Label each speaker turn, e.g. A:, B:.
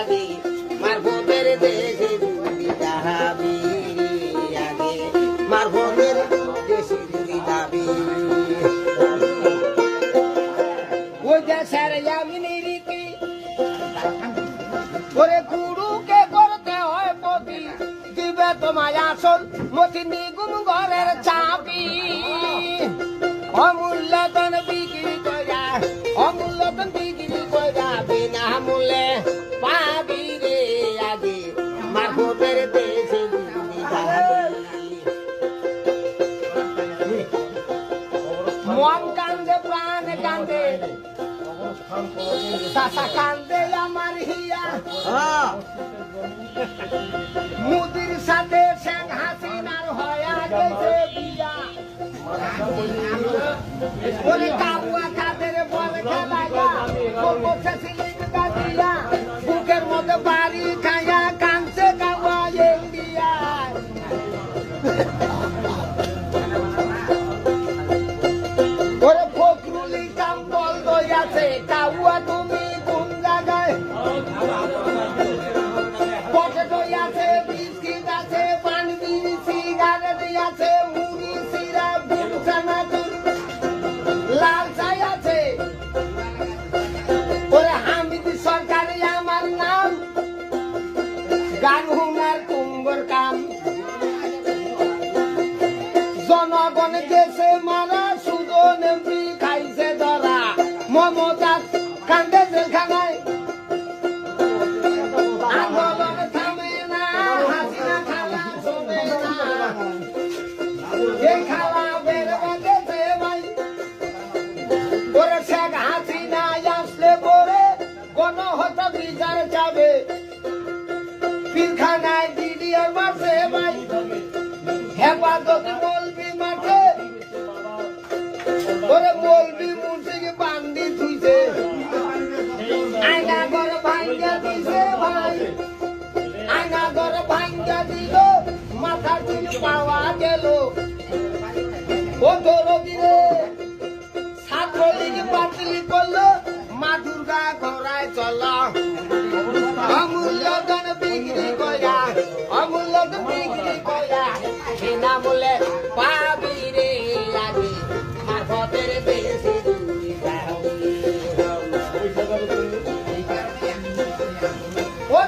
A: আগে মারফতের দেশে যদি যাবি আগে মারফতের দেশে যদি যাবি ওই দেশের আমি নিরিকি ওরে গুরুকে করতে হয় পতি দিবে তোমায় আসল মতি নিগুম ঘরের চাবি অমূল্যতন বিক্রি করা অমূল্যতন বিক্রি করা বিনা মূল্যে পাবি রে আগে মারফতের দেশে মন কান্দে প্রাণ কান্দে সাসা কান্দে আমার হিয়া মুদির সাথে শেখ হাসিনার হয়া গেছে বিয়া ওরে কাবুয়া কাদের বল খেলায়া বলছে সিলিং গাদিয়া বুকের মধ্যে বাড়ি খায়া কাঁদছে কাবুয়া ইন্ডিয়া ওরে ফখরুলি কাম বল দইয়াছে কাবুয়া তুমি কোন জায়গায় পটেটো আছে বিস্কিট আছে পানি সিগারেট আছে মুড়ি সিরা চানাচুর লাল চাই আছে ওরে হামিদ সরকারি আমার নাম গান হুনার কুম্বর কাম জনগণ দেশে মারা সুজন এমপি খাইছে ধরা মমতা কান্দে জেলখানায় আন্দোলন থামে না হাসিনা খালা শোনে না এই খালা বের বাজেছে ভাই ওরে শেখ হাসিনা আসলে পরে গণহত্যা বিচার যাবে পিলখানায় ডিডিআর মারছে ভাই হেফাজত মৌলবি মাঠে ওরে মৌলবি মুর্শিকে বান্দি থুইছে আয়না ঘর ভাঙ্গা দিছে ভাই আয়না ঘর ভাঙ্গা দিল মাথা চুল পাওয়া গেল ও ধরো দিলে ছাত্রলীগ বাতিল করলো মা দুর্গা ঘোড়ায় চল অমূল্য ধন বিক্রি করা অমূল্য ধন বিক্রি করা বিনামূল্যে পাবি রে আগে মারফতের দেশে যদি যাবি ও